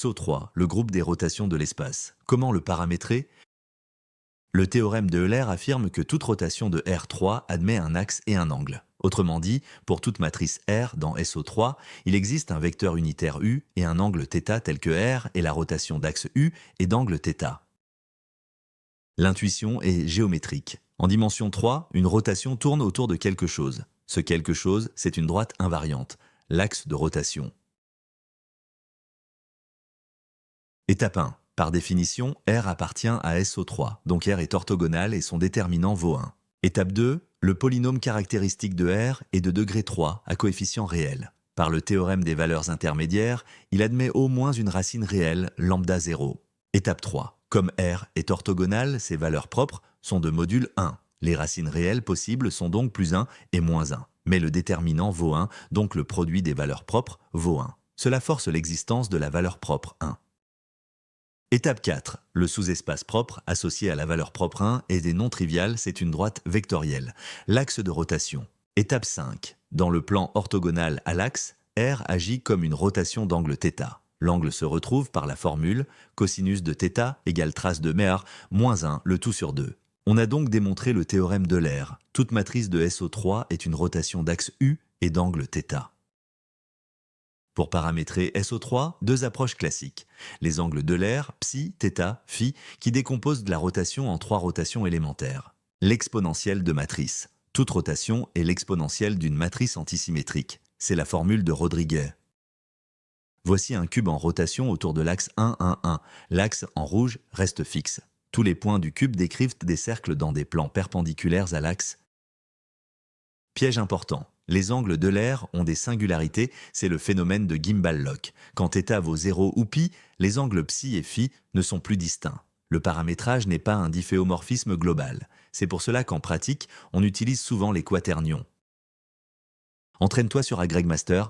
SO3, le groupe des rotations de l'espace. Comment le paramétrer? Le théorème de Euler affirme que toute rotation de R3 admet un axe et un angle. Autrement dit, pour toute matrice R dans SO3, il existe un vecteur unitaire U et un angle θ tel que R est la rotation d'axe U et d'angle θ. L'intuition est géométrique. En dimension 3, une rotation tourne autour de quelque chose. Ce quelque chose, c'est une droite invariante, l'axe de rotation. Étape 1. Par définition, R appartient à SO3, donc R est orthogonal et son déterminant vaut 1. Étape 2. Le polynôme caractéristique de R est de degré 3 à coefficient réel. Par le théorème des valeurs intermédiaires, il admet au moins une racine réelle, lambda 0. Étape 3. Comme R est orthogonal, ses valeurs propres sont de module 1. Les racines réelles possibles sont donc plus 1 et moins 1. Mais le déterminant vaut 1, donc le produit des valeurs propres vaut 1. Cela force l'existence de la valeur propre 1. Étape 4. Le sous-espace propre associé à la valeur propre 1 est des non triviales, c'est une droite vectorielle, l'axe de rotation. Étape 5. Dans le plan orthogonal à l'axe, R agit comme une rotation d'angle θ. L'angle se retrouve par la formule cosinus de θ égale trace de Méhar moins 1, le tout sur 2. On a donc démontré le théorème d'Euler. Toute matrice de SO3 est une rotation d'axe U et d'angle θ. Pour paramétrer SO3, deux approches classiques. Les angles d'Euler, psi, θ, phi, qui décomposent de la rotation en trois rotations élémentaires. L'exponentielle de matrice. Toute rotation est l'exponentielle d'une matrice antisymétrique. C'est la formule de Rodriguez. Voici un cube en rotation autour de l'axe 1, 1, 1. L'axe en rouge reste fixe. Tous les points du cube décrivent des cercles dans des plans perpendiculaires à l'axe. Piège important. Les angles d'Euler ont des singularités, c'est le phénomène de Gimbal-Lock. Quand θ vaut 0 ou π, les angles psi et phi ne sont plus distincts. Le paramétrage n'est pas un difféomorphisme global. C'est pour cela qu'en pratique, on utilise souvent les quaternions. Entraîne-toi sur AgregMaster,